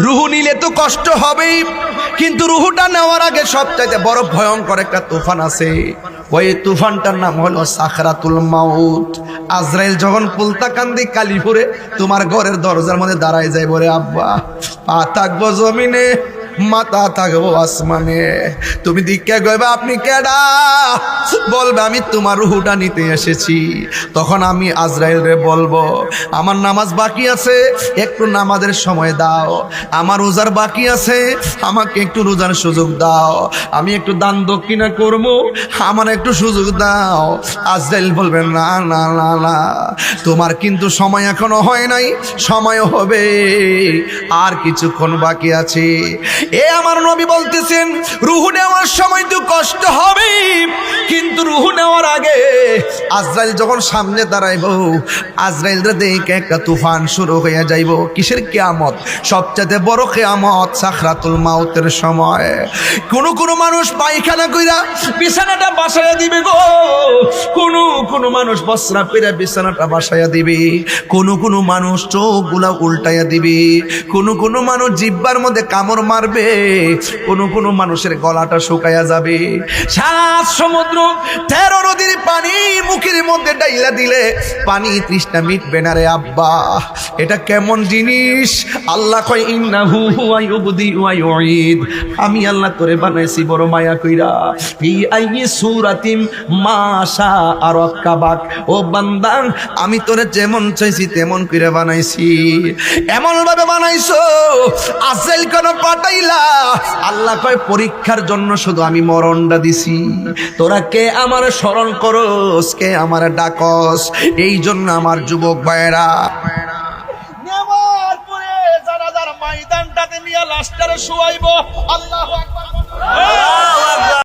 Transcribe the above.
রুহু নিলে তো কষ্ট হবেই, কিন্তু রুহুটা নেওয়ার আগে সবচাইতে বড় ভয়ঙ্কর একটা তুফান আছে। ওই তুফানটার নাম হলো সাখরাতুল মাউত। আজরাইল যখন পুলতাকান্দি কালীপুরে তোমার ঘরের দরজার মধ্যে দাঁড়ায় যায়, বলে আব্বা পা থাকবো জমিনে, মাথা থাকবো আসমানে, তুমি দীক্ষা গইবা আপনি কেডা? বলবে আমি তোমার রুহুটা নিতে এসেছি। তখন আমি আজরাইল রে বলবো, আমার নামাজ বাকি আছে, একটু নামাজের সময় দাও। আমার রোজার বাকি আছে, আমাকে একটু রোজার সুযোগ দাও। আমি একটু দান দক্ষিণা করবো, আমার একটু সুযোগ দাও। আজরাইল বলবে না না না না, তোমার কিন্তু সময় এখনো হয় নাই, সময় হবে, আর কিছুক্ষণ বাকি আছে। এ আমার নবী বলতেছেন, রুহু নেওয়ার সময় তো কষ্ট হবে, কিন্তু রুহু নেওয়ার আগে আজরাইল যখন সামনে দাঁড়াইব, আজরাইলরে দেখে একটা তুফান শুরু হয়ে যাইব। কিসের কিয়ামত? সবচেয়ে বড় কিয়ামত সাখরাতুল মাউতের সময়। কোন মানুষ পায়খানা কইরা বিছানাটা বাসায়া দিবে গো, কোন মানুষ বস্ত্রা পেরা বিছানাটা বাসায়া দিবে, কোন মানুষ চোখগুলা উল্টাইয়া দিবে, কোন মানুষ জিহ্বার মধ্যে কামড় মারবে, কোন মানুষের গলাটা শুকাইয়া যাবে। 7 সমুদ্র 13 নদীর পানি মুখের মধ্যে ডাইলা দিলে পানি তৃষ্ণা মিটবে না রে আব্বা। এটা কেমন জিনিস? আল্লাহ কয় ইন্নাহু হুয়া ইউবদি ওয়া ইউঈদ, আমি আল্লাহ তোরে বানাইছি বড় মায়া কইরা। ফি আইয়ি সূরাতিম মা শাআ রাক্কাবাক, ও বান্দা আমি তোরে যেমন চাইছি তেমন কইরা বানাইছি। এমন ভাবে বানাইছো আজরাইল কেন পাঠাইলা? আল্লাহ কয় পরীক্ষার জন্য শুধু আমি মরণটা দিছি। তোরা কে আমার স্মরণ করস, কে আমার ডাকস, এই জন্য আমার যুবক ভাইয়েরা নেওয়ার পরে জানাজার ময়দানটাতে নিয়ে লাশটারে শুয়াইব। আল্লাহু আকবার।